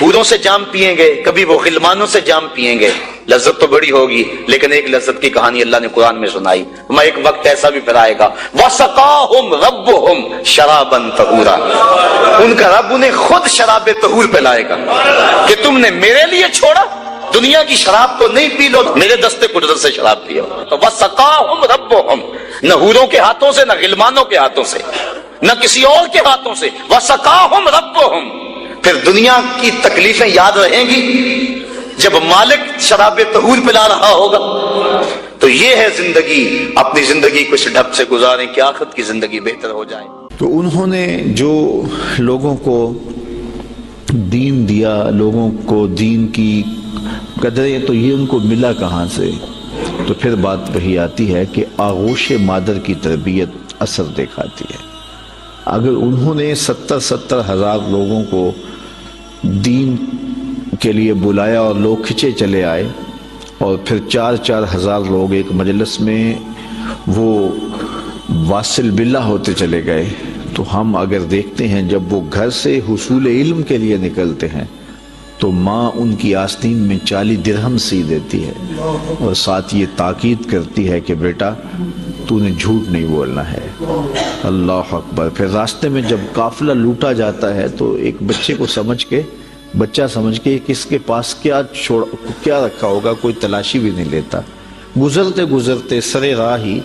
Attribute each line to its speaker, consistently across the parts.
Speaker 1: حوروں سے جام پیئیں گے، کبھی وہ غلمانوں سے جام پیئیں گے، لذت تو بڑی ہوگی، لیکن ایک لذت کی کہانی اللہ نے قرآن میں سنائی، میں ایک وقت ایسا بھی پھر آئے گا وَسَقَاهُمْ رَبُّهُمْ شَرَابًا طَهُورًا، ان کا رب انہیں خود شراب طہور پلائے گا کہ تم نے میرے لیے چھوڑا، دنیا کی شراب تو نہیں پی لو، میرے دستے قدرت سے شراب پیو۔ تو وَسَقَاهُمْ رَبُّهُمْ، نہ حوروں کے ہاتھوں سے، نہ غلمانوں کے ہاتھوں سے، نہ کسی اور کے ہاتھوں سے، وَسَقَاهُمْ رَبُّهُمْ۔ پھر دنیا کی تکلیفیں یاد رہیں گی جب مالک شراب طہور پلا رہا ہوگا۔ تو یہ ہے زندگی، اپنی زندگی کو اس ڈھب سے گزاریں کہ آخرت کی زندگی بہتر ہو جائے۔
Speaker 2: تو انہوں نے جو لوگوں کو دین دیا، لوگوں کو دین کی قدریں، تو یہ ان کو ملا کہاں سے؟ تو پھر بات وہی آتی ہے کہ آغوش مادر کی تربیت اثر دکھاتی ہے۔ اگر انہوں نے 70 ہزار لوگوں کو دین کے لیے بلایا اور لوگ کھچے چلے آئے، اور پھر 4 ہزار لوگ ایک مجلس میں وہ واصل باللہ ہوتے چلے گئے، تو ہم اگر دیکھتے ہیں جب وہ گھر سے حصول علم کے لیے نکلتے ہیں تو ماں ان کی آستین میں 40 درہم سی دیتی ہے، اور ساتھ یہ تاکید کرتی ہے کہ بیٹا تو نے جھوٹ نہیں بولنا ہے۔ اللہ اکبر۔ پھر راستے میں جب قافلہ لوٹا جاتا ہے تو ایک بچے کو بچہ سمجھ کے کس کے پاس کیا رکھا ہوگا کوئی تلاشی بھی نہیں لیتا۔ گزرتے سرے راہ ہی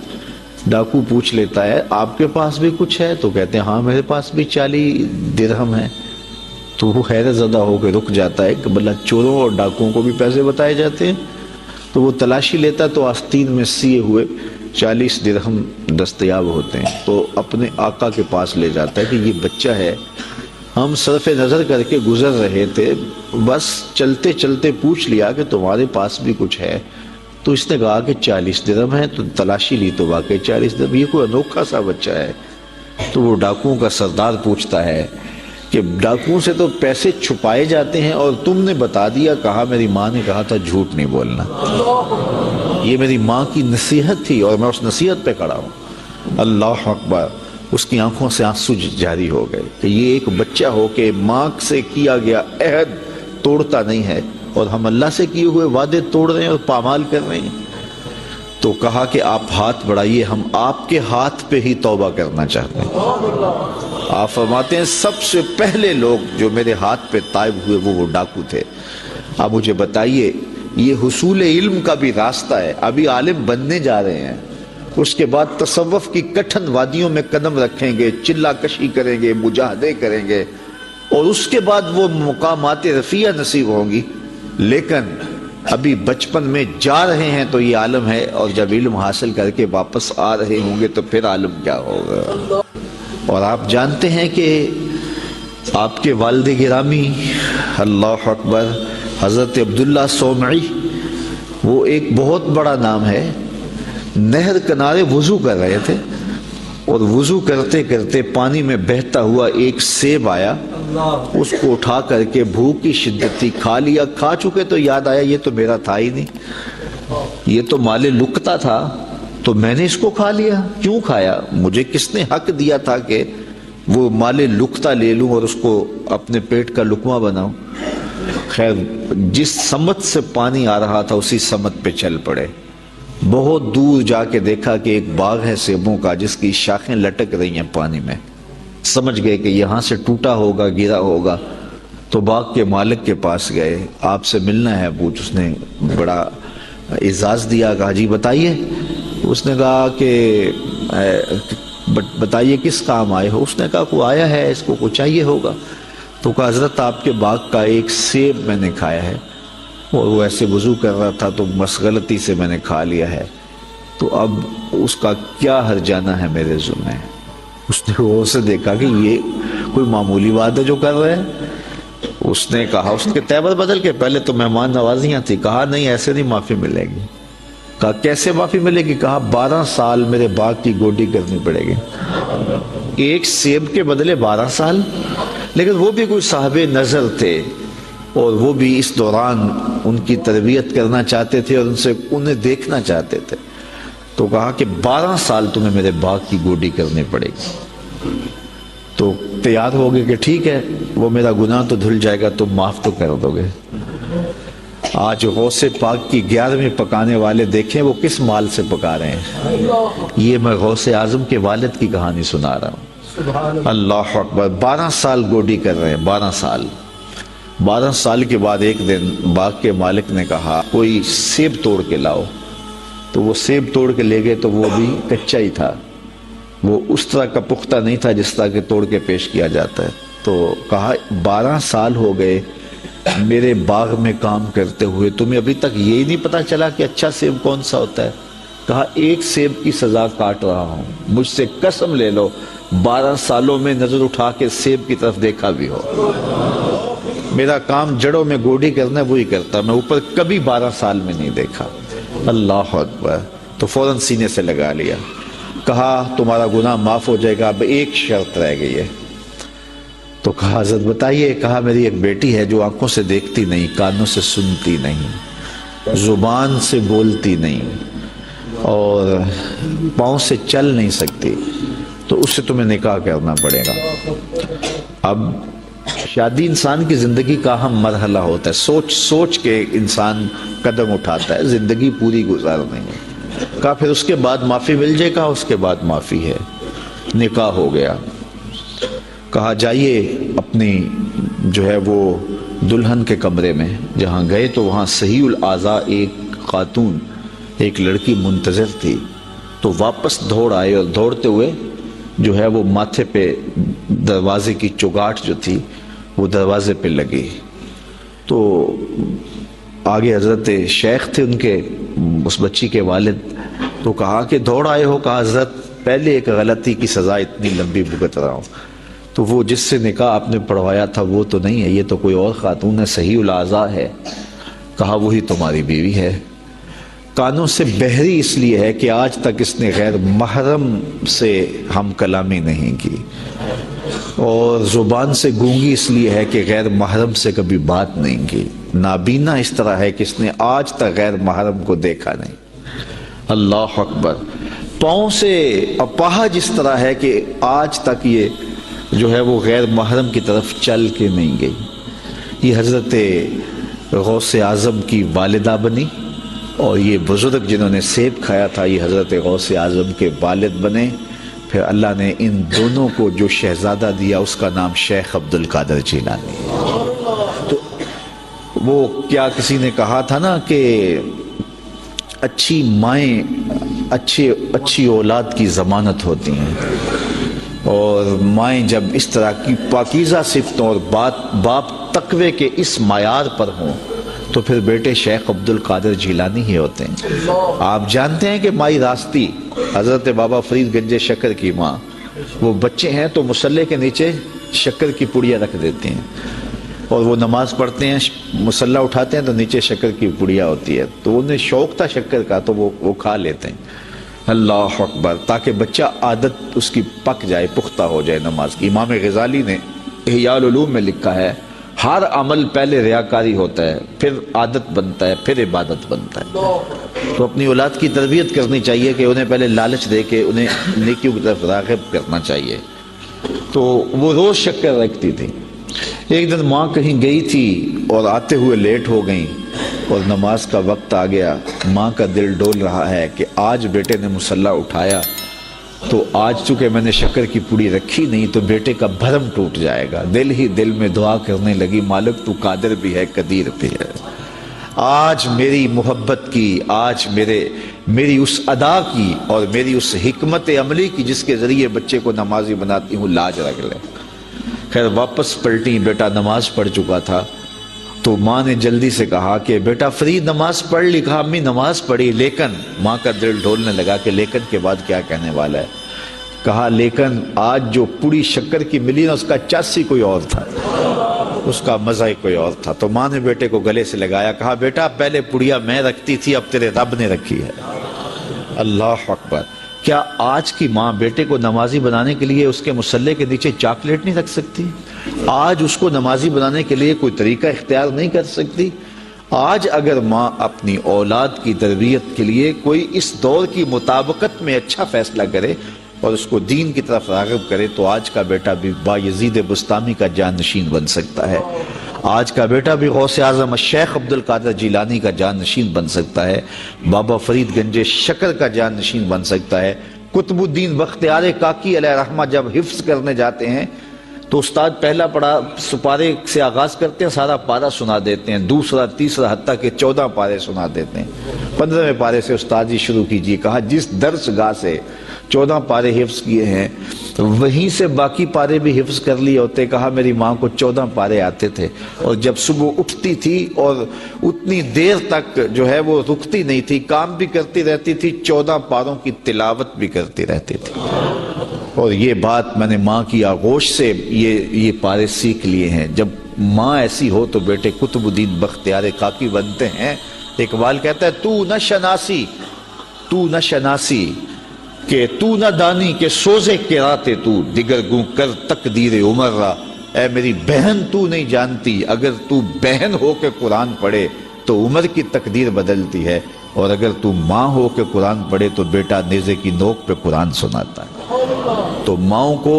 Speaker 2: ڈاکو پوچھ لیتا ہے آپ کے پاس بھی کچھ ہے؟ تو کہتے ہیں ہاں میرے پاس بھی 40 درہم ہے۔ تو وہ حیرت زدہ ہو کے رک جاتا ہے کہ بلہ چوروں اور ڈاکوؤں کو بھی پیسے بتائے جاتے ہیں؟ تو وہ تلاشی لیتا تو آستین میں سیے ہوئے 40 درہم دستیاب ہوتے ہیں، تو اپنے آقا کے پاس لے جاتا ہے کہ یہ بچہ ہے، ہم صرف نظر کر کے گزر رہے تھے، بس چلتے چلتے پوچھ لیا کہ تمہارے پاس بھی کچھ ہے؟ تو اس نے کہا کہ 40 درہم ہے، تو تلاشی لی تو واقعی 40 درہم، یہ کوئی انوکھا سا بچہ ہے۔ تو وہ ڈاکوؤں کا سردار پوچھتا ہے کہ ڈاکوؤں سے تو پیسے چھپائے جاتے ہیں اور تم نے بتا دیا، کہا میری ماں نے کہا تھا جھوٹ نہیں بولنا، یہ میری ماں کی نصیحت تھی اور میں اس نصیحت پہ کھڑا ہوں۔ اللہ اکبر۔ اس کی آنکھوں سے آنسو جاری ہو گئے کہ یہ ایک بچہ ہو کہ ماں سے کیا گیا عہد توڑتا نہیں ہے، اور ہم اللہ سے کیے ہوئے وعدے توڑ رہے ہیں اور پامال کر رہے ہیں۔ تو کہا کہ آپ ہاتھ بڑھائیے، ہم آپ کے ہاتھ پہ ہی توبہ کرنا چاہتے ہیں۔ آپ فرماتے ہیں سب سے پہلے لوگ جو میرے ہاتھ پہ تائب ہوئے وہ ڈاکو تھے۔ اب مجھے بتائیے، یہ حصول علم کا بھی راستہ ہے، ابھی عالم بننے جا رہے ہیں، اس کے بعد تصوف کی کٹھن وادیوں میں قدم رکھیں گے، چلا کشی کریں گے، مجاہدے کریں گے، اور اس کے بعد وہ مقامات رفیع نصیب ہوں گی، لیکن ابھی بچپن میں جا رہے ہیں تو یہ عالم ہے، اور جب علم حاصل کر کے واپس آ رہے ہوں گے تو پھر عالم کیا ہوگا۔ اور آپ جانتے ہیں کہ آپ کے والد گرامی اللہ اکبر حضرت عبداللہ صومعی، وہ ایک بہت بڑا نام ہے، نہر کنارے وضو کر رہے تھے، اور وضو کرتے کرتے پانی میں بہتا ہوا ایک سیب آیا، اس کو اٹھا کر کے بھوک کی شدت تھی، کھا لیا، کھا چکے تو یاد آیا یہ تو میرا تھا ہی نہیں، یہ تو مال لقطہ تھا، تو میں نے اس کو کھا لیا۔ کیوں کھایا؟ مجھے کس نے حق دیا تھا کہ وہ مال لقطہ لے لوں اور اس کو اپنے پیٹ کا لقمہ بناؤں؟ خیر، جس سمت سے پانی آ رہا تھا اسی سمت پہ چل پڑے۔ بہت دور جا کے دیکھا کہ ایک باغ ہے سیبوں کا جس کی شاخیں لٹک رہی ہیں پانی میں، سمجھ گئے کہ یہاں سے ٹوٹا ہوگا، گرا ہوگا، تو باغ کے مالک کے پاس گئے، آپ سے ملنا ہے پوچھ۔ اس نے بڑا اعزاز دیا، کہا جی بتائیے۔ اس نے کہا کہ بتائیے کس کام آئے ہو؟ اس نے کہا کوئی آیا ہے، اس کو کچھ چاہیے ہوگا۔ تو کہا حضرت آپ کے باغ کا ایک سیب میں نے کھایا ہے، اور وہ ایسے وضو کر رہا تھا تو بس غلطی سے میں نے کھا لیا ہے، تو اب اس کا کیا ہرجانہ ہے میرے ذمہ؟ اس نے غور سے دیکھا کہ یہ کوئی معمولی بات ہے جو کر رہے ہیں۔ اس نے کہا، اس کے تیور بدل کے، پہلے تو مہمان نوازیاں تھی، کہا نہیں ایسے نہیں معافی ملے گی۔ کہا کیسے معافی ملے گی؟ کہا 12 سال میرے باغ کی گوڈی کرنی پڑے گی۔ ایک سیب کے بدلے 12 سال؟ لیکن وہ بھی کوئی صاحب نظر تھے، اور وہ بھی اس دوران ان کی تربیت کرنا چاہتے تھے اور انہیں دیکھنا چاہتے تھے، تو کہا کہ 12 سال تمہیں میرے باغ کی گوڈی کرنی پڑے گی۔ تو تو تیار ہو گئے کہ ٹھیک ہے وہ میرا گناہ تو دھل جائے گا، تم معاف تو کر دو گے۔ آج غوث پاک کی 11ویں پکانے والے دیکھیں وہ کس مال سے پکا رہے ہیں۔ یہ میں غوث اعظم کے والد کی کہانی سنا رہا ہوں۔ اللہ اکبر، 12 سال گوڈی کر رہے ہیں، 12 سال۔ 12 سال کے بعد ایک دن باغ کے مالک نے کہا کوئی سیب توڑ کے لاؤ، تو وہ سیب توڑ کے لے گئے تو وہ بھی کچا ہی تھا، وہ اس طرح کا پختہ نہیں تھا جس طرح کے توڑ کے پیش کیا جاتا ہے۔ تو کہا 12 سال ہو گئے میرے باغ میں کام کرتے ہوئے، تمہیں ابھی تک یہی نہیں پتا چلا کہ اچھا سیب کون سا ہوتا ہے؟ کہا ایک سیب کی سزا کاٹ رہا ہوں، مجھ سے قسم لے لو 12 سالوں میں نظر اٹھا کے سیب کی طرف دیکھا بھی ہو۔ میرا کام جڑوں میں گوڈی کرنا ہے وہی کرتا، میں اوپر کبھی 12 سال میں نہیں دیکھا۔ اللہ اکبر۔ تو فوراً سینے سے لگا لیا، کہا تمہارا گناہ معاف ہو جائے گا، اب ایک شرط رہ گئی ہے۔ تو کہا حضرت بتائیے۔ کہا میری ایک بیٹی ہے جو آنکھوں سے دیکھتی نہیں، کانوں سے سنتی نہیں، زبان سے بولتی نہیں اور پاؤں سے چل نہیں سکتی، تو اس سے تمہیں نکاح کرنا پڑے گا۔ اب شادی انسان کی زندگی کا اہم مرحلہ ہوتا ہے، سوچ سوچ کے انسان قدم اٹھاتا ہے، زندگی پوری گزارنی ہے۔ کہا پھر اس کے بعد معافی مل جائے گا؟ اس کے بعد معافی ہے۔ نکاح ہو گیا۔ کہا جائیے اپنی جو ہے وہ دلہن کے کمرے میں، جہاں گئے تو وہاں صحیح الاعضاء ایک خاتون، ایک لڑکی منتظر تھی، تو واپس دوڑ آئے اور دوڑتے ہوئے جو ہے وہ ماتھے پہ دروازے کی چوگاٹ جو تھی وہ دروازے پہ لگی۔ تو آگے حضرت شیخ تھے ان کے، اس بچی کے والد، تو کہا کہ دوڑ آئے ہو؟ کہا حضرت پہلے ایک غلطی کی سزا اتنی لمبی بھگت رہا ہوں، تو وہ جس سے نکاح آپ نے پڑھوایا تھا وہ تو نہیں ہے، یہ تو کوئی اور خاتون ہے، صحیح الاعضاء ہے۔ کہا وہی تمہاری بیوی ہے۔ کانوں سے بہری اس لیے ہے کہ آج تک اس نے غیر محرم سے ہم کلامی نہیں کی، اور زبان سے گونگی اس لیے ہے کہ غیر محرم سے کبھی بات نہیں کی، نابینا اس طرح ہے کہ اس نے آج تک غیر محرم کو دیکھا نہیں۔ اللہ اکبر۔ پاؤں سے اپاہج اس طرح ہے کہ آج تک یہ جو ہے وہ غیر محرم کی طرف چل کے نہیں گئی۔ یہ حضرت غوث اعظم کی والدہ بنی، اور یہ بزرگ جنہوں نے سیب کھایا تھا یہ حضرت غوث اعظم کے والد بنے۔ پھر اللہ نے ان دونوں کو جو شہزادہ دیا اس کا نام شیخ عبد القادر جیلانی۔ تو وہ کیا کسی نے کہا تھا نا کہ اچھی مائیں اچھی اولاد کی ضمانت ہوتی ہیں، اور مائیں جب اس طرح کی پاکیزہ صفتوں اور باپ تقوی کے اس معیار پر ہوں تو پھر بیٹے شیخ عبد القادر جیلانی ہی ہوتے ہیں۔ آپ جانتے ہیں کہ مائی راستی حضرت بابا فرید گنج شکر کی ماں، وہ بچے ہیں تو مصلے کے نیچے شکر کی پڑیاں رکھ دیتے ہیں، اور وہ نماز پڑھتے ہیں، مصلہ اٹھاتے ہیں تو نیچے شکر کی پڑیا ہوتی ہے، تو انہیں شوق تھا شکر کا تو وہ کھا لیتے ہیں۔ اللہ اکبر۔ تاکہ بچہ عادت اس کی پک جائے، پختہ ہو جائے نماز کی۔ امام غزالی نے احیاء العلوم میں لکھا ہے ہر عمل پہلے ریاکاری ہوتا ہے، پھر عادت بنتا ہے، پھر عبادت بنتا ہے۔ تو اپنی اولاد کی تربیت کرنی چاہیے کہ انہیں پہلے لالچ دے کے انہیں نیکیوں کی طرف راغب کرنا چاہیے۔ تو وہ روز شکر رکھتی تھی۔ ایک دن ماں کہیں گئی تھی اور آتے ہوئے لیٹ ہو گئیں، اور نماز کا وقت آ گیا۔ ماں کا دل ڈول رہا ہے کہ آج بیٹے نے مصلی اٹھایا تو آج چونکہ میں نے شکر کی پوڑی رکھی نہیں تو بیٹے کا بھرم ٹوٹ جائے گا۔ دل ہی دل میں دعا کرنے لگی، مالک تو قادر بھی ہے، قدیر بھی ہے، آج میری محبت کی، آج میری اس ادا کی اور میری اس حکمت عملی کی جس کے ذریعے بچے کو نمازی بناتی ہوں، لاج رکھ لے۔ خیر واپس پلٹی، بیٹا نماز پڑھ چکا تھا، تو ماں نے جلدی سے کہا کہ بیٹا فرید نماز پڑھ لی؟ کہا امی نماز پڑھی، لیکن ماں کا دل ڈھولنے لگا کہ لیکن کے بعد کیا کہنے والا ہے۔ کہا لیکن آج جو پوڑی شکر کی ملی نا اس کا چاسی کوئی اور تھا، اس کا مزہ ہی کوئی اور تھا۔ تو ماں نے بیٹے کو گلے سے لگایا، کہا بیٹا پہلے پوڑیا میں رکھتی تھی، اب تیرے رب نے رکھی ہے۔ اللہ اکبر۔ کیا آج کی ماں بیٹے کو نمازی بنانے کے لیے اس کے مصلے کے نیچے چاکلیٹ نہیں رکھ سکتی؟ آج اس کو نمازی بنانے کے لیے کوئی طریقہ اختیار نہیں کر سکتی؟ آج اگر ماں اپنی اولاد کی تربیت کے لیے کوئی اس دور کی مطابقت میں اچھا فیصلہ کرے اور اس کو دین کی طرف راغب کرے تو آج کا بیٹا بھی بایزید بستامی کا جانشین بن سکتا ہے، آج کا بیٹا بھی غوث اعظم شیخ عبد القادر جیلانی کا جانشین بن سکتا ہے، بابا فرید گنج شکر کا جانشین بن سکتا ہے۔ قطب الدین بختیار کاکی علیہ رحمہ جب حفظ کرنے جاتے ہیں تو استاد پہلا پڑھا سپارے سے آغاز کرتے ہیں، سارا پارہ سنا دیتے ہیں، دوسرا تیسرا حتیٰ کہ 14 پارے سنا دیتے ہیں۔ 15ویں پارے سے استاد جی شروع کیجیے، کہا جس درس گاہ سے 14 پارے حفظ کیے ہیں وہیں سے باقی پارے بھی حفظ کر لیے ہوتے۔ کہا میری ماں کو 14 پارے آتے تھے اور جب صبح اٹھتی تھی اور اتنی دیر تک جو ہے وہ رکتی نہیں تھی، کام بھی کرتی رہتی تھی، 14 پاروں کی تلاوت بھی کرتی رہتی تھی۔ اور یہ بات میں نے ماں کی آغوش سے یہ پارے سیکھ لیے ہیں۔ جب ماں ایسی ہو تو بیٹے قطب الدین بختیار کاکی بنتے ہیں۔ اقبال کہتا ہے تو نہ شناسی کہ تو نہ دانی کہ سوزے کراتے تو دیگر گوں کر تقدیر عمر را۔ اے میری بہن تو نہیں جانتی، اگر تو بہن ہو کے قرآن پڑھے تو عمر کی تقدیر بدلتی ہے، اور اگر تو ماں ہو کے قرآن پڑھے تو بیٹا نیزے کی نوک پہ قرآن سناتا ہے۔ تو ماؤں کو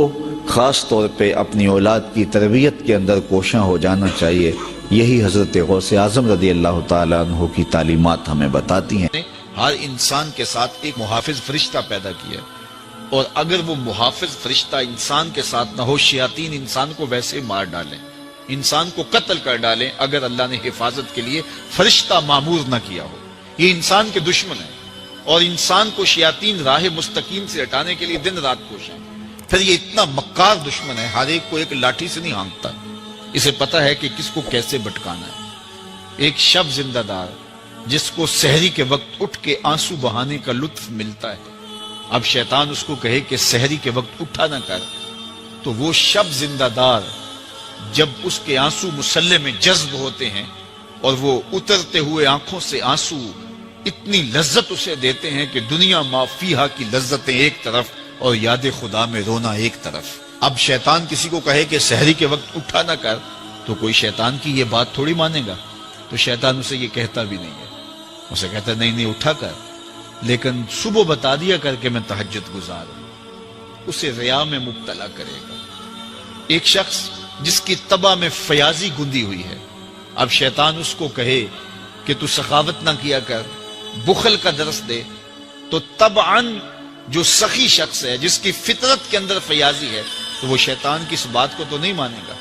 Speaker 2: خاص طور پہ اپنی اولاد کی تربیت کے اندر کوشاں ہو جانا چاہیے۔ یہی حضرت غوث اعظم رضی اللہ تعالیٰ عنہ کی تعلیمات ہمیں بتاتی ہیں۔
Speaker 3: ہر انسان کے ساتھ ایک محافظ فرشتہ پیدا کیا، اور اگر وہ محافظ فرشتہ انسان کے ساتھ نہ ہو، شیاطین انسان کو ویسے مار ڈالیں، انسان کو قتل کر ڈالیں اگر اللہ نے حفاظت کے لیے فرشتہ معمور نہ کیا ہو۔ یہ انسان کے دشمن ہے، اور انسان کو شیاطین راہ مستقیم سے ہٹانے کے لیے دن رات کوشاں۔ پھر یہ اتنا مکار دشمن ہے، ہر ایک کو ایک لاٹھی سے نہیں ہانکتا، اسے پتہ ہے کہ کس کو کیسے بھٹکانا ہے۔ ایک شب زندہ دار جس کو سحری کے وقت اٹھ کے آنسو بہانے کا لطف ملتا ہے، اب شیطان اس کو کہے کہ سحری کے وقت اٹھا نہ کر، تو وہ شب زندہ دار جب اس کے آنسو مسلح میں جذب ہوتے ہیں اور وہ اترتے ہوئے آنکھوں سے آنسو اتنی لذت اسے دیتے ہیں کہ دنیا ما فیہا کی لذتیں ایک طرف اور یاد خدا میں رونا ایک طرف۔ اب شیطان کسی کو کہے کہ سحری کے وقت اٹھا نہ کر تو کوئی شیطان کی یہ بات تھوڑی مانے گا، تو شیطان اسے یہ کہتا بھی نہیں ہے، اسے کہتا ہے نہیں اٹھا کر، لیکن صبح بتا دیا کر کے میں تہجد گزار ہوں۔ اسے ریا میں مبتلا کرے گا۔ ایک شخص جس کی طبع میں فیاضی گندی ہوئی ہے، اب شیطان اس کو کہے کہ تو سخاوت نہ کیا کر، بخل کا درس دے، تو طبعاً جو سخی شخص ہے جس کی فطرت کے اندر فیاضی ہے تو وہ شیطان کی اس بات کو تو نہیں مانے گا۔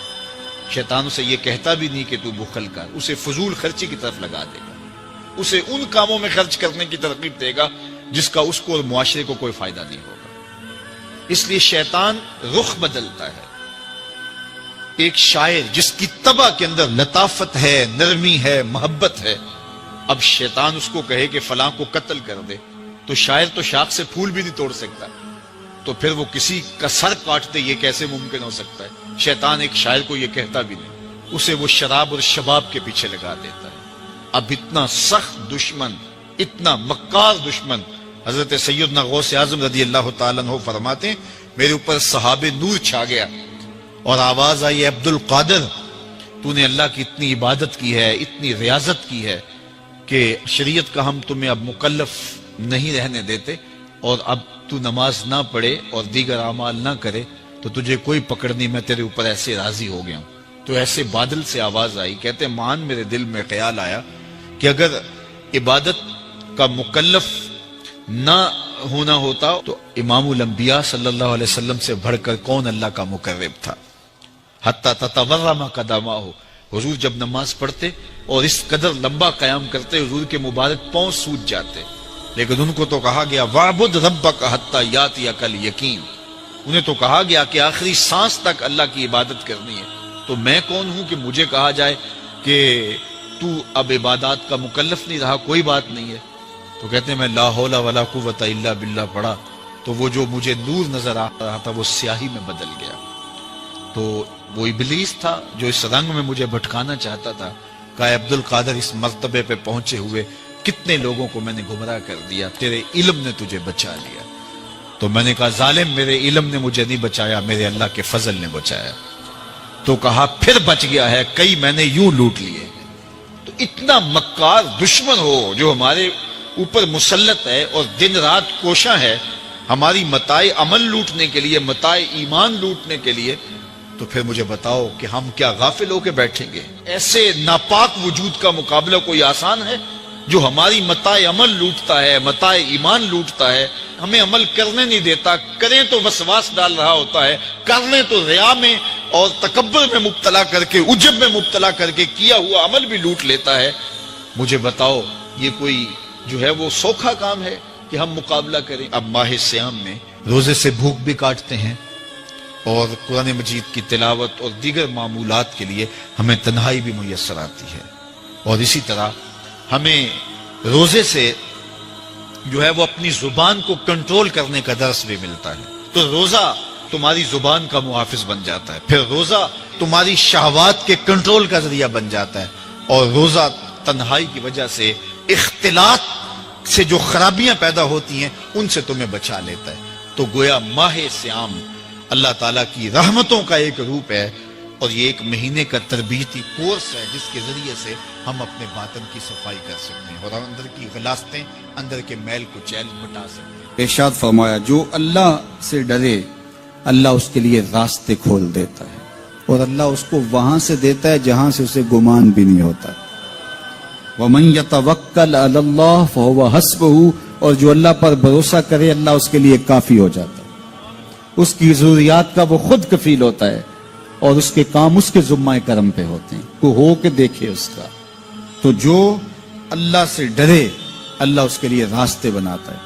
Speaker 3: شیطان اسے یہ کہتا بھی نہیں کہ تو بخل کر، اسے فضول خرچی کی طرف لگا دے گا، اسے ان کاموں میں خرچ کرنے کی ترغیب دے گا جس کا اس کو اور معاشرے کو کوئی فائدہ نہیں ہوگا۔ اس لیے شیطان رخ بدلتا ہے۔ ایک شاعر جس کی طبع کے اندر لطافت ہے، نرمی ہے، محبت ہے، اب شیطان اس کو کہے کہ فلاں کو قتل کر دے، تو شاعر تو شاخ سے پھول بھی نہیں توڑ سکتا، تو پھر وہ کسی کا سر کاٹ دے، یہ کیسے ممکن ہو سکتا ہے؟ شیطان ایک شاعر کو یہ کہتا بھی نہیں، اسے وہ شراب اور شباب کے پیچھے لگا دیتا ہے۔ اب اتنا سخت دشمن، اتنا مکار دشمن، حضرت سیدنا غوث اعظم رضی اللہ تعالیٰ عنہ فرماتے ہیں میرے اوپر صحاب نور چھا گیا اور آواز آئی عبد القادر، تو نے اللہ کی اتنی عبادت کی ہے، اتنی ریاضت کی ہے کہ شریعت کا ہم تمہیں اب مکلف نہیں رہنے دیتے، اور اب تو نماز نہ پڑھے اور دیگر اعمال نہ کرے تو تجھے کوئی پکڑ نہیں، میں تیرے اوپر ایسے راضی ہو گیا ہوں۔ تو ایسے بادل سے آواز آئی، کہتے مان میرے دل میں خیال آیا کہ اگر عبادت کا مکلف نہ ہونا ہوتا تو امام الانبیاء صلی اللہ علیہ وسلم سے بڑھ کر کون اللہ کا مقرب تھا۔ حتی تتورم قدماہ، حضور جب نماز پڑھتے اور اس قدر لمبا قیام کرتے حضور کے مبارک پاؤں سوج جاتے، لیکن ان کو تو کہا گیا وَعْبُدْ رَبَّكَ حَتَّى يَأْتِيَكَ الْيَقِينُ، انہیں تو کہا گیا کہ آخری سانس تک اللہ کی عبادت کرنی ہے، تو میں کون ہوں کہ مجھے کہا جائے کہ تو اب عبادات کا مکلف نہیں رہا، کوئی بات نہیں ہے۔ تو کہتے ہیں میں لا حول ولا قوت الا باللہ پڑھا تو وہ جو مجھے نور نظر آ رہا تھا وہ سیاہی میں بدل گیا۔ تو وہ ابلیس تھا جو اس رنگ میں مجھے بھٹکانا چاہتا تھا، کہا عبد القادر اس مرتبے پہ پہنچے ہوئے کتنے لوگوں کو میں نے گمراہ کر دیا، تیرے علم نے تجھے بچا لیا۔ تو میں نے کہا ظالم، میرے علم نے مجھے نہیں بچایا، میرے اللہ کے فضل نے بچایا۔ تو کہا پھر بچ گیا ہے، کئی میں نے یوں لوٹ لیے۔ تو اتنا مکار دشمن ہو جو ہمارے اوپر مسلط ہے اور دن رات کوشاں ہے، ہماری متاع عمل لوٹنے کے لیے، متاع ایمان لوٹنے کے لیے، تو پھر مجھے بتاؤ کہ ہم کیا غافل ہو کے بیٹھیں گے؟ ایسے ناپاک وجود کا مقابلہ کوئی آسان ہے جو ہماری متاع عمل لوٹتا ہے، متاع ایمان لوٹتا ہے، ہمیں عمل کرنے نہیں دیتا، کریں تو وسواس ڈال رہا ہوتا ہے، کر لیں تو ریا میں اور تکبر میں مبتلا کر کے، عجب میں مبتلا کر کے کیا ہوا عمل بھی لوٹ لیتا ہے۔ مجھے بتاؤ یہ کوئی جو ہے وہ سوکھا کام ہے کہ ہم مقابلہ کریں؟ اب ماہ صیام میں روزے سے بھوک بھی کاٹتے ہیں، اور قرآن مجید کی تلاوت اور دیگر معمولات کے لیے ہمیں تنہائی بھی میسر آتی ہے، اور اسی طرح ہمیں روزے سے جو ہے وہ اپنی زبان کو کنٹرول کرنے کا درس بھی ملتا ہے۔ تو روزہ تمہاری زبان کا محافظ بن جاتا ہے، پھر روزہ تمہاری شہوات کے کنٹرول کا ذریعہ بن جاتا ہے، اور روزہ تنہائی کی وجہ سے اختلاط سے جو خرابیاں پیدا ہوتی ہیں ان سے تمہیں بچا لیتا ہے۔ تو گویا ماہ صیام اللہ تعالیٰ کی رحمتوں کا ایک روپ ہے، اور یہ ایک مہینے کا تربیتی کورس ہے جس کے ذریعے سے ہم اپنے باطن کی صفائی کر سکتے ہیں اور اندر کی غلاستیں، اندر کے میل کو چیل مٹا سکتے ہیں۔
Speaker 4: ارشاد فرمایا جو اللہ سے ڈرے اللہ اس کے لیے راستے کھول دیتا ہے، اور اللہ اس کو وہاں سے دیتا ہے جہاں سے اسے گمان بھی نہیں ہوتا۔ وَمَن يَتَوَكَّلْ عَلَى اللَّهِ فَهُوَ حَسْبُهُ، اور جو اللہ پر بھروسہ کرے اللہ اس کے لیے کافی ہو جاتا ہے، اس کی ضروریات کا وہ خود کفیل ہوتا ہے، اور اس کے کام اس کے ذمہ کرم پہ ہوتے ہیں، کو ہو کے دیکھے اس کا۔ تو جو اللہ سے ڈرے اللہ اس کے لیے راستے بناتا ہے۔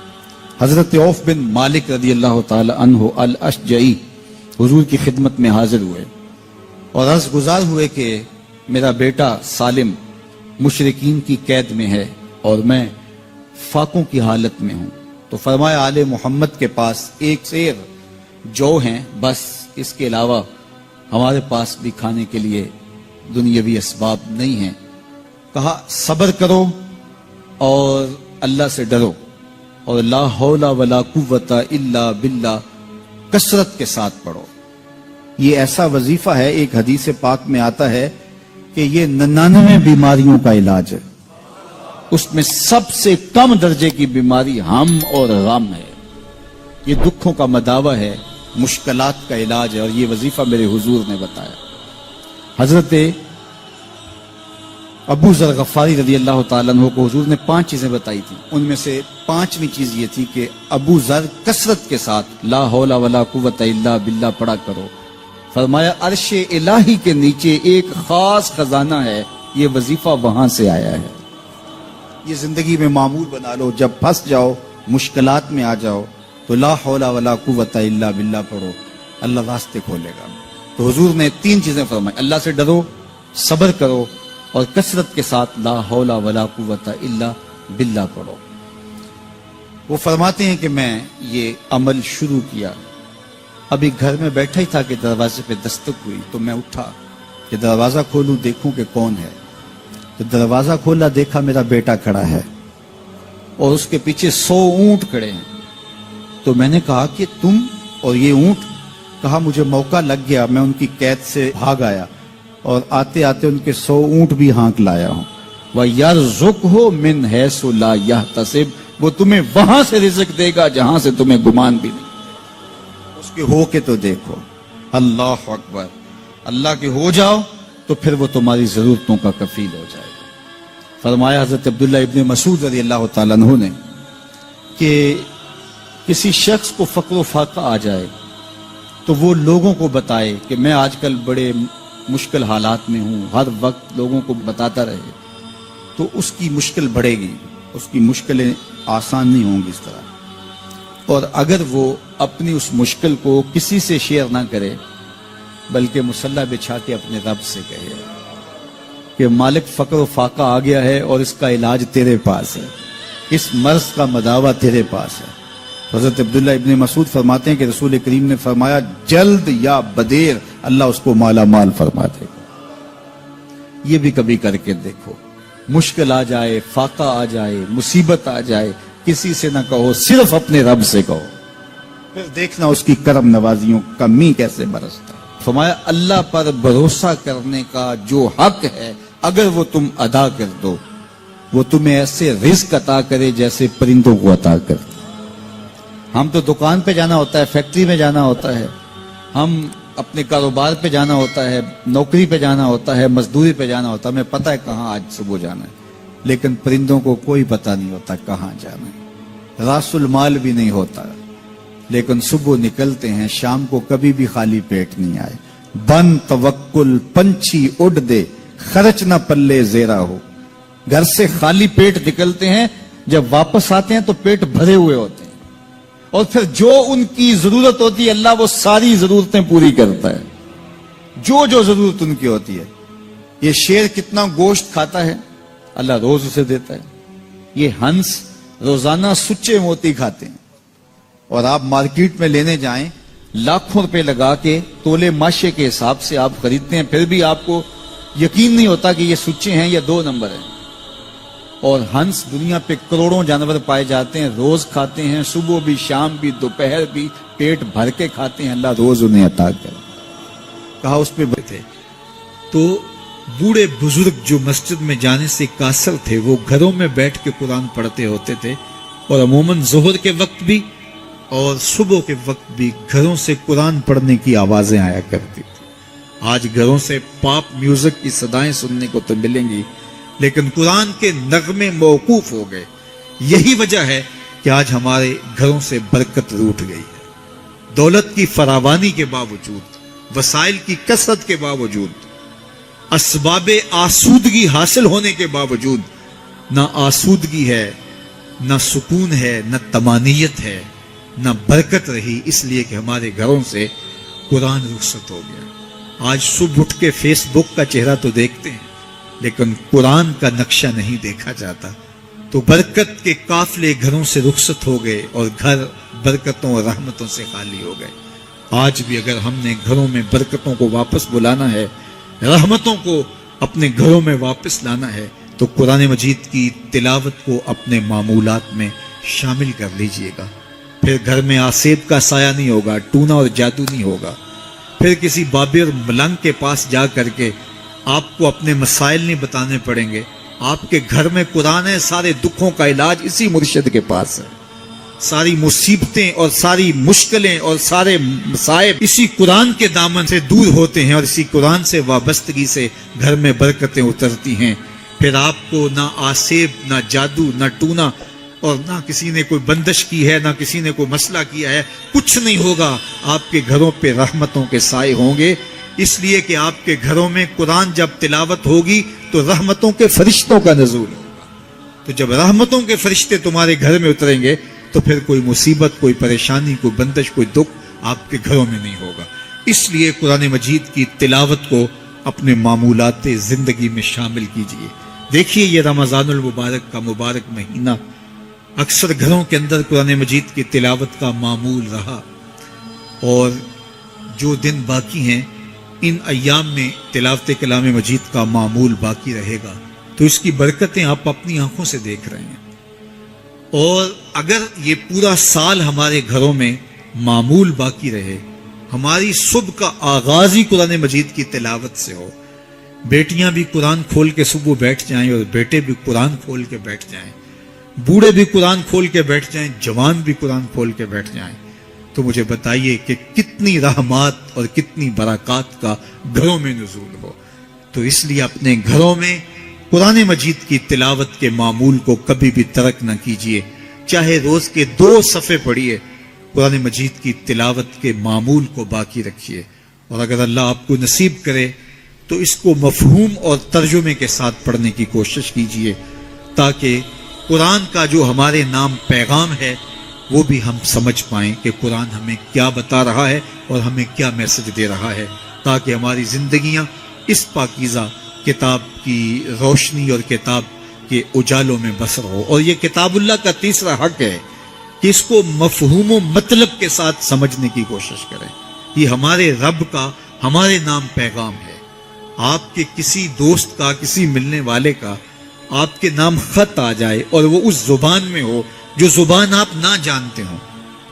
Speaker 4: حضرت عوف بن مالک رضی اللہ تعالی عنہ الاشجعی حضور کی خدمت میں حاضر ہوئے اور عرض گزار ہوئے کہ میرا بیٹا سالم مشرکین کی قید میں ہے اور میں فاقوں کی حالت میں ہوں۔ تو فرمایا آل محمد کے پاس ایک سیر جو ہیں، بس اس کے علاوہ ہمارے پاس بھی کھانے کے لیے دنیاوی اسباب نہیں ہیں۔ کہا صبر کرو اور اللہ سے ڈرو، اور لا حول ولا قوت الا باللہ کثرت کے ساتھ پڑھو۔ یہ ایسا وظیفہ ہے، ایک حدیث پاک میں آتا ہے کہ یہ 99 بیماریوں کا علاج ہے، اس میں سب سے کم درجے کی بیماری ہم اور غم ہے۔ یہ دکھوں کا مداوع ہے، مشکلات کا علاج ہے، اور یہ وظیفہ میرے حضور نے بتایا۔ حضرت ابو ذر غفاری رضی اللہ تعالیٰ عنہ کو حضور نے 5 چیزیں بتائی تھی، ان میں سے 5ویں چیز یہ تھی کہ ابو ذر کثرت کے ساتھ لا حول ولا قوت الا باللہ پڑھا کرو۔ فرمایا عرش الہی کے نیچے ایک خاص خزانہ ہے، یہ وظیفہ وہاں سے آیا ہے۔ یہ زندگی میں معمول بنا لو، جب پھنس جاؤ، مشکلات میں آ جاؤ تو لا حول ولا قوت الا باللہ پڑھو، اللہ راستے کھولے گا۔ تو حضور نے 3 چیزیں فرمائی، اللہ سے ڈرو، صبر کرو، اور کثرت کے ساتھ لا حول ولا قوت الا باللہ پڑھو۔ وہ فرماتے ہیں کہ میں یہ عمل شروع کیا، ابھی گھر میں بیٹھا ہی تھا کہ دروازے پہ دستک ہوئی، تو میں اٹھا کہ دروازہ کھولوں دیکھوں کہ کون ہے۔ تو دروازہ کھولا، دیکھا میرا بیٹا کھڑا ہے اور اس کے پیچھے 100 اونٹ کھڑے ہیں۔ تو میں نے کہا کہ تم اور یہ اونٹ؟ کہا مجھے موقع لگ گیا، میں ان کی قید سے بھاگ آیا اور آتے آتے ان کے 100 اونٹ بھی ہانک لایا ہوں۔ وَيَرْزُقْهُ مِنْ حَيْثُ لَا يَحْتَسِبُ، وہ تمہیں وہاں سے رزق دے گا جہاں سے تمہیں گمان بھی نہیں۔ اس کے ہو کے تو دیکھو، اللہ اکبر، اللہ کے ہو جاؤ تو پھر وہ تمہاری ضرورتوں کا کفیل ہو جائے گا۔ فرمایا حضرت عبداللہ ابن مسعود رضی اللہ تعالیٰ عنہ نے کہ کسی شخص کو فقر و فاقہ آ جائے تو وہ لوگوں کو بتائے کہ میں آج کل بڑے مشکل حالات میں ہوں، ہر وقت لوگوں کو بتاتا رہے تو اس کی مشکل بڑھے گی، اس کی مشکلیں آسان نہیں ہوں گی اس طرح۔ اور اگر وہ اپنی اس مشکل کو کسی سے شیئر نہ کرے بلکہ مصلی بچھا کے اپنے رب سے کہے کہ مالک فقر و فاقہ آ گیا ہے اور اس کا علاج تیرے پاس ہے، اس مرض کا مداوع تیرے پاس ہے۔ حضرت عبداللہ ابن مسعود فرماتے ہیں کہ رسول کریم نے فرمایا جلد یا بدیر اللہ اس کو مالا مال فرما دے گا۔ یہ بھی کبھی کر کے دیکھو، مشکل آ جائے، فاقہ آ جائے، مصیبت آ جائے، کسی سے نہ کہو، صرف اپنے رب سے کہو، پھر دیکھنا اس کی کرم نوازیوں کا می کیسے برستا ہے۔ فرمایا اللہ پر بھروسہ کرنے کا جو حق ہے اگر وہ تم ادا کر دو، وہ تمہیں ایسے رزق عطا کرے جیسے پرندوں کو عطا کرتے۔ ہم تو دکان پہ جانا ہوتا ہے، فیکٹری میں جانا ہوتا ہے، ہم اپنے کاروبار پہ جانا ہوتا ہے، نوکری پہ جانا ہوتا ہے، مزدوری پہ جانا ہوتا ہے، ہمیں پتہ ہے کہاں آج صبح جانا ہے، لیکن پرندوں کو کوئی پتہ نہیں ہوتا کہاں جانا ہے، راس المال بھی نہیں ہوتا، لیکن صبح نکلتے ہیں، شام کو کبھی بھی خالی پیٹ نہیں آئے۔ بن توکل پنچھی اڑ دے، خرچ نہ پلے زیرا ہو۔ گھر سے خالی پیٹ نکلتے ہیں، جب واپس آتے ہیں تو پیٹ بھرے ہوئے ہوتے ہیں، اور پھر جو ان کی ضرورت ہوتی ہے اللہ وہ ساری ضرورتیں پوری کرتا ہے، جو ضرورت ان کی ہوتی ہے۔ یہ شیر کتنا گوشت کھاتا ہے، اللہ روز اسے دیتا ہے۔ یہ ہنس روزانہ سچے موتی کھاتے ہیں، اور آپ مارکیٹ میں لینے جائیں لاکھوں روپے لگا کے تولے ماشے کے حساب سے آپ خریدتے ہیں، پھر بھی آپ کو یقین نہیں ہوتا کہ یہ سچے ہیں یا 2 نمبر ہیں۔ اور ہنس دنیا پہ کروڑوں جانور پائے جاتے ہیں، روز کھاتے ہیں، صبح بھی، شام بھی، دوپہر بھی، پیٹ بھر کے کھاتے ہیں، اللہ روز انہیں عطا کرے۔ کہا اس پہ
Speaker 5: تھے تو بوڑھے بزرگ جو مسجد میں جانے سے قاصر تھے وہ گھروں میں بیٹھ کے قرآن پڑھتے ہوتے تھے، اور عموماً ظہر کے وقت بھی اور صبح کے وقت بھی گھروں سے قرآن پڑھنے کی آوازیں آیا کرتی تھی۔ آج گھروں سے پاپ میوزک کی صدائیں سننے کو تو ملیں گی، لیکن قرآن کے نغمے موقوف ہو گئے۔ یہی وجہ ہے کہ آج ہمارے گھروں سے برکت روٹ گئی ہے۔ دولت کی فراوانی کے باوجود، وسائل کی کثرت کے باوجود، اسباب آسودگی حاصل ہونے کے باوجود نہ آسودگی ہے، نہ سکون ہے، نہ طمانینت ہے، نہ برکت رہی، اس لیے کہ ہمارے گھروں سے قرآن رخصت ہو گیا۔ آج صبح اٹھ کے فیس بک کا چہرہ تو دیکھتے ہیں، لیکن قرآن کا نقشہ نہیں دیکھا جاتا، تو برکت کے قافلے گھروں سے رخصت ہو گئے اور گھر برکتوں اور رحمتوں سے خالی ہو گئے۔ آج بھی اگر ہم نے گھروں میں برکتوں کو واپس بلانا ہے، رحمتوں کو اپنے گھروں میں واپس لانا ہے، تو قرآن مجید کی تلاوت کو اپنے معمولات میں شامل کر لیجئے گا۔ پھر گھر میں آسیب کا سایہ نہیں ہوگا، ٹونا اور جادو نہیں ہوگا، پھر کسی بابر ملنگ کے پاس جا کر کے آپ کو اپنے مسائل نہیں بتانے پڑیں گے۔ آپ کے گھر میں قرآن ہے، سارے دکھوں کا علاج اسی مرشد کے پاس ہے، ساری مصیبتیں اور ساری مشکلیں اور سارے مصائب اسی قرآن کے دامن سے دور ہوتے ہیں، اور اسی قرآن سے وابستگی سے گھر میں برکتیں اترتی ہیں۔ پھر آپ کو نہ آسیب، نہ جادو، نہ ٹونا، اور نہ کسی نے کوئی بندش کی ہے، نہ کسی نے کوئی مسئلہ کیا ہے، کچھ نہیں ہوگا۔ آپ کے گھروں پہ رحمتوں کے سائے ہوں گے، اس لیے کہ آپ کے گھروں میں قرآن جب تلاوت ہوگی تو رحمتوں کے فرشتوں کا نزول ہوگا۔ تو جب رحمتوں کے فرشتے تمہارے گھر میں اتریں گے تو پھر کوئی مصیبت، کوئی پریشانی، کوئی بندش، کوئی دکھ آپ کے گھروں میں نہیں ہوگا۔ اس لیے قرآن مجید کی تلاوت کو اپنے معمولات زندگی میں شامل کیجئے۔ دیکھیے یہ رمضان المبارک کا مبارک مہینہ اکثر گھروں کے اندر قرآن مجید کی تلاوت کا معمول رہا، اور جو دن باقی ہیں ان ایام میں تلاوت کلام مجید کا معمول باقی رہے گا، تو اس کی برکتیں آپ اپنی آنکھوں سے دیکھ رہے ہیں۔ اور اگر یہ پورا سال ہمارے گھروں میں معمول باقی رہے، ہماری صبح کا آغاز ہی قرآن مجید کی تلاوت سے ہو، بیٹیاں بھی قرآن کھول کے صبح بیٹھ جائیں اور بیٹے بھی قرآن کھول کے بیٹھ جائیں، بوڑھے بھی قرآن کھول کے بیٹھ جائیں، جوان بھی قرآن کھول کے بیٹھ جائیں، تو مجھے بتائیے کہ کتنی رحمات اور کتنی برکات کا گھروں میں نزول ہو۔ تو اس لیے اپنے گھروں میں قرآن مجید کی تلاوت کے معمول کو کبھی بھی ترک نہ کیجیے، چاہے روز کے 2 صفحے پڑھیے، قرآن مجید کی تلاوت کے معمول کو باقی رکھیے، اور اگر اللہ آپ کو نصیب کرے تو اس کو مفہوم اور ترجمے کے ساتھ پڑھنے کی کوشش کیجیے، تاکہ قرآن کا جو ہمارے نام پیغام ہے وہ بھی ہم سمجھ پائیں کہ قرآن ہمیں کیا بتا رہا ہے اور ہمیں کیا میسج دے رہا ہے، تاکہ ہماری زندگیاں اس پاکیزہ کتاب کی روشنی اور کتاب کے اجالوں میں بسر ہو۔ اور یہ کتاب اللہ کا تیسرا حق ہے کہ اس کو مفہوم و مطلب کے ساتھ سمجھنے کی کوشش کریں۔ یہ ہمارے رب کا ہمارے نام پیغام ہے۔ آپ کے کسی دوست کا، کسی ملنے والے کا آپ کے نام خط آ جائے اور وہ اس زبان میں ہو جو زبان آپ نہ جانتے ہوں،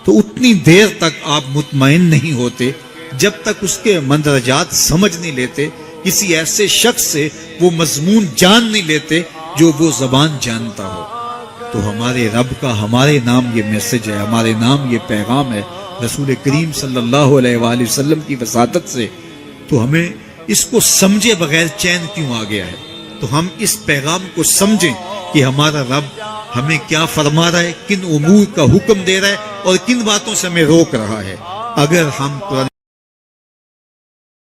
Speaker 5: تو اتنی دیر تک آپ مطمئن نہیں ہوتے جب تک اس کے مندرجات سمجھ نہیں لیتے، کسی ایسے شخص سے وہ مضمون جان نہیں لیتے جو وہ زبان جانتا ہو۔ تو ہمارے رب کا ہمارے نام یہ میسج ہے، ہمارے نام یہ پیغام ہے رسول کریم صلی اللہ علیہ وآلہ وسلم کی وساطت سے، تو ہمیں اس کو سمجھے بغیر چین کیوں آ گیا ہے؟ تو ہم اس پیغام کو سمجھیں کہ ہمارا رب ہمیں کیا فرما رہا ہے، کن امور کا حکم دے رہا ہے اور کن باتوں سے ہمیں روک رہا ہے۔ اگر ہم قرآن